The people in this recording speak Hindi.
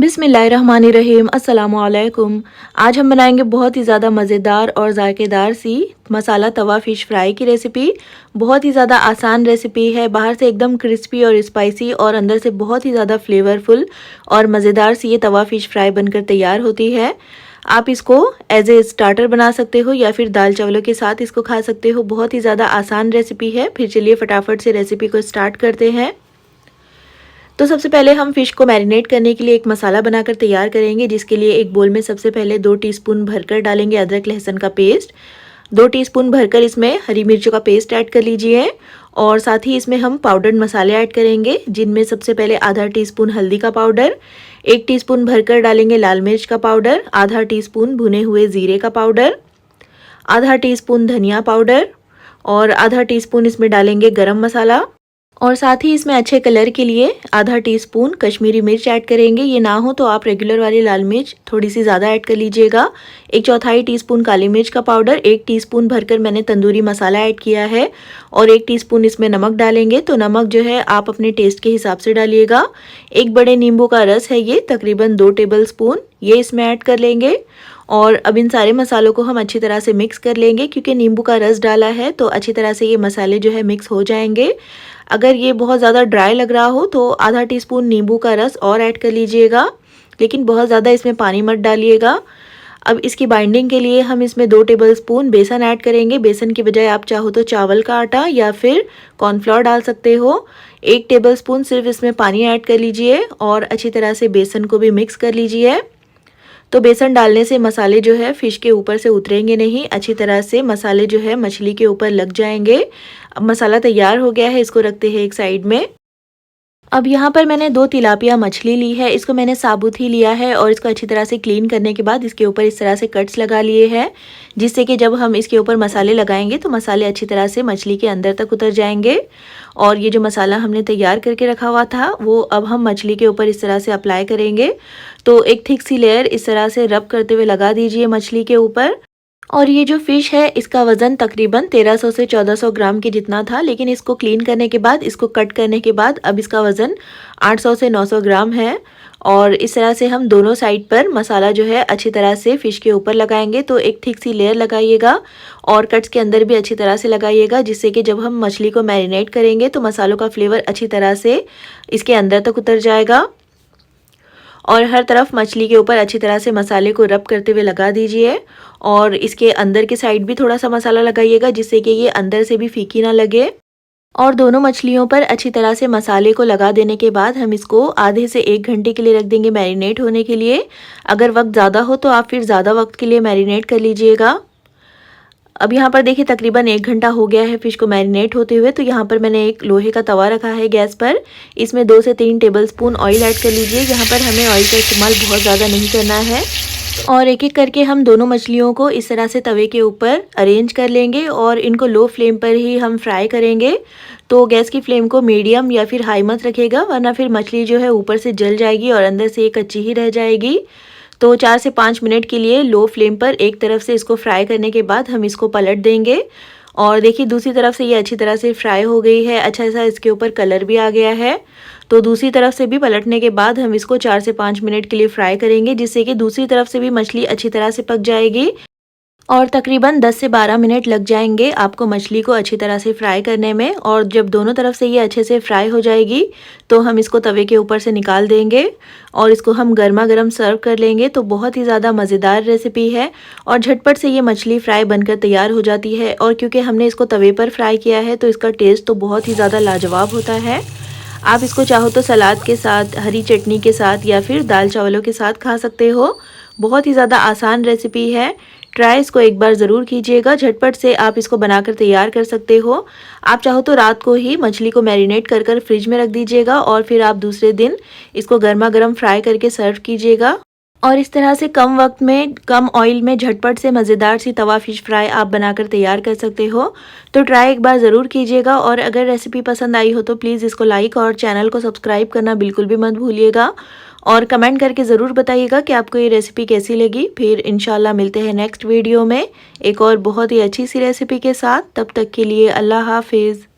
बिस्मिल्लाहिर्रहमानिर्रहीम अस्सलामु अलैकुम। आज हम बनाएंगे बहुत ही ज़्यादा मज़ेदार और ज़ायकेदार सी मसाला तवा फ़िश फ्राई की रेसिपी। बहुत ही ज़्यादा आसान रेसिपी है, बाहर से एकदम क्रिस्पी और स्पाइसी और अंदर से बहुत ही ज़्यादा फ्लेवरफुल और मज़ेदार सी ये तवा फ़िश फ्राई बनकर तैयार होती है। आप इसको एज ए स्टार्टर बना सकते हो या फिर दाल चावलों के साथ इसको खा सकते हो। बहुत ही ज़्यादा आसान रेसिपी है। फिर चलिए फटाफट से रेसिपी को स्टार्ट करते हैं। तो सबसे पहले हम फ़िश को मैरिनेट करने के लिए एक मसाला बनाकर तैयार करेंगे, जिसके लिए एक बोल में सबसे पहले 2 टीस्पून भरकर डालेंगे अदरक लहसुन का पेस्ट। 2 टीस्पून भरकर इसमें हरी मिर्चों का पेस्ट ऐड कर लीजिए और साथ ही इसमें हम पाउडर्ड मसाले ऐड करेंगे, जिनमें सबसे पहले आधा टीस्पून हल्दी का पाउडर, 1 टीस्पून भरकर डालेंगे लाल मिर्च का पाउडर, आधा टीस्पून भुने हुए ज़ीरे का पाउडर, आधा टीस्पून धनिया पाउडर और आधा टीस्पून इसमें डालेंगे गरम मसाला और साथ ही इसमें अच्छे कलर के लिए आधा टीस्पून कश्मीरी मिर्च ऐड करेंगे। ये ना हो तो आप रेगुलर वाली लाल मिर्च थोड़ी सी ज़्यादा ऐड कर लीजिएगा। 1/4 टीस्पून काली मिर्च का पाउडर, 1 टीस्पून भरकर मैंने तंदूरी मसाला ऐड किया है और 1 टीस्पून इसमें नमक डालेंगे। तो नमक जो है आप अपने टेस्ट के हिसाब से डालिएगा। एक बड़े नींबू का रस है ये, तकरीबन 2 टेबल स्पून ये इसमें ऐड कर लेंगे। और अब इन सारे मसालों को हम अच्छी तरह से मिक्स कर लेंगे, क्योंकि नींबू का रस डाला है तो अच्छी तरह से ये मसाले जो है मिक्स हो जाएंगे। अगर ये बहुत ज़्यादा ड्राई लग रहा हो तो आधा टीस्पून नींबू का रस और ऐड कर लीजिएगा, लेकिन बहुत ज़्यादा इसमें पानी मत डालिएगा। अब इसकी बाइंडिंग के लिए हम इसमें 2 टेबलस्पून बेसन ऐड करेंगे। बेसन की बजाय आप चाहो तो चावल का आटा या फिर कॉर्नफ्लोर डाल सकते हो। 1 टेबलस्पून सिर्फ इसमें पानी ऐड कर लीजिए और अच्छी तरह से बेसन को भी मिक्स कर लीजिए। तो बेसन डालने से मसाले जो है फ़िश के ऊपर से उतरेंगे नहीं, अच्छी तरह से मसाले जो है मछली के ऊपर लग जाएंगे। अब मसाला तैयार हो गया है, इसको रखते हैं एक साइड में। अब यहाँ पर मैंने 2 तिलापिया मछली ली है, इसको मैंने साबुत ही लिया है और इसको अच्छी तरह से क्लीन करने के बाद इसके ऊपर इस तरह से कट्स लगा लिए हैं, जिससे कि जब हम इसके ऊपर मसाले लगाएंगे तो मसाले अच्छी तरह से मछली के अंदर तक उतर जाएंगे। और ये जो मसाला हमने तैयार करके रखा हुआ था वो अब हम मछली के ऊपर इस तरह से अप्लाई करेंगे। तो एक थिक सी लेयर इस तरह से रब करते हुए लगा दीजिए मछली के ऊपर। और ये जो फ़िश है इसका वज़न तकरीबन 1300 से 1400 ग्राम के जितना था, लेकिन इसको क्लीन करने के बाद, इसको कट करने के बाद अब इसका वज़न 800 से 900 ग्राम है। और इस तरह से हम दोनों साइड पर मसाला जो है अच्छी तरह से फ़िश के ऊपर लगाएंगे। तो एक थिक सी लेयर लगाइएगा और कट्स के अंदर भी अच्छी तरह से लगाइएगा, जिससे कि जब हम मछली को मैरिनेट करेंगे तो मसालों का फ्लेवर अच्छी तरह से इसके अंदर तक उतर जाएगा। और हर तरफ मछली के ऊपर अच्छी तरह से मसाले को रब करते हुए लगा दीजिए और इसके अंदर की साइड भी थोड़ा सा मसाला लगाइएगा, जिससे कि ये अंदर से भी फीकी ना लगे। और दोनों मछलियों पर अच्छी तरह से मसाले को लगा देने के बाद हम इसको आधे से 1 घंटे के लिए रख देंगे मैरिनेट होने के लिए। अगर वक्त ज़्यादा हो तो आप फिर ज़्यादा वक्त के लिए मैरिनेट कर लीजिएगा। अब यहाँ पर देखिए तकरीबन 1 घंटा हो गया है फ़िश को मैरिनेट होते हुए। तो यहाँ पर मैंने एक लोहे का तवा रखा है गैस पर, इसमें 2 से 3 टेबलस्पून ऑयल ऐड कर लीजिए। यहाँ पर हमें ऑयल का इस्तेमाल बहुत ज़्यादा नहीं करना है और एक एक करके हम दोनों मछलियों को इस तरह से तवे के ऊपर अरेंज कर लेंगे और इनको लो फ्लेम पर ही हम फ्राई करेंगे। तो गैस की फ्लेम को मीडियम या फिर हाई मत रखिएगा, वरना फिर मछली जो है ऊपर से जल जाएगी और अंदर से कच्ची ही रह जाएगी। तो 4 से 5 मिनट के लिए लो फ्लेम पर एक तरफ से इसको फ्राई करने के बाद हम इसको पलट देंगे। और देखिए दूसरी तरफ से ये अच्छी तरह से फ्राई हो गई है, अच्छा सा इसके ऊपर कलर भी आ गया है। तो दूसरी तरफ से भी पलटने के बाद हम इसको 4 से 5 मिनट के लिए फ्राई करेंगे, जिससे कि दूसरी तरफ से भी मछली अच्छी तरह से पक जाएगी। और तकरीबन 10 से 12 मिनट लग जाएंगे आपको मछली को अच्छी तरह से फ्राई करने में। और जब दोनों तरफ से ये अच्छे से फ्राई हो जाएगी तो हम इसको तवे के ऊपर से निकाल देंगे और इसको हम गर्मा गर्म सर्व कर लेंगे। तो बहुत ही ज़्यादा मज़ेदार रेसिपी है और झटपट से ये मछली फ्राई बनकर तैयार हो जाती है। और क्योंकि हमने इसको तवे पर फ्राई किया है तो इसका टेस्ट तो बहुत ही ज़्यादा लाजवाब होता है। आप इसको चाहो तो सलाद के साथ, हरी चटनी के साथ या फिर दाल चावलों के साथ खा सकते हो। बहुत ही ज़्यादा आसान रेसिपी है, ट्राई इसको एक बार ज़रूर कीजिएगा। झटपट से आप इसको बनाकर तैयार कर सकते हो। आप चाहो तो रात को ही मछली को मैरिनेट कर फ्रिज में रख दीजिएगा और फिर आप दूसरे दिन इसको गर्मा गर्म फ्राई करके सर्व कीजिएगा। और इस तरह से कम वक्त में, कम ऑयल में झटपट से मज़ेदार सी तवा फ़िश फ्राई आप बनाकर तैयार कर सकते हो। तो ट्राई एक बार ज़रूर कीजिएगा और अगर रेसिपी पसंद आई हो तो प्लीज़ इसको लाइक और चैनल को सब्सक्राइब करना बिल्कुल भी मत भूलिएगा। और कमेंट करके ज़रूर बताइएगा कि आपको ये रेसिपी कैसी लगी। फिर इंशाल्लाह मिलते हैं नेक्स्ट वीडियो में एक और बहुत ही अच्छी सी रेसिपी के साथ। तब तक के लिए अल्लाह हाफिज़।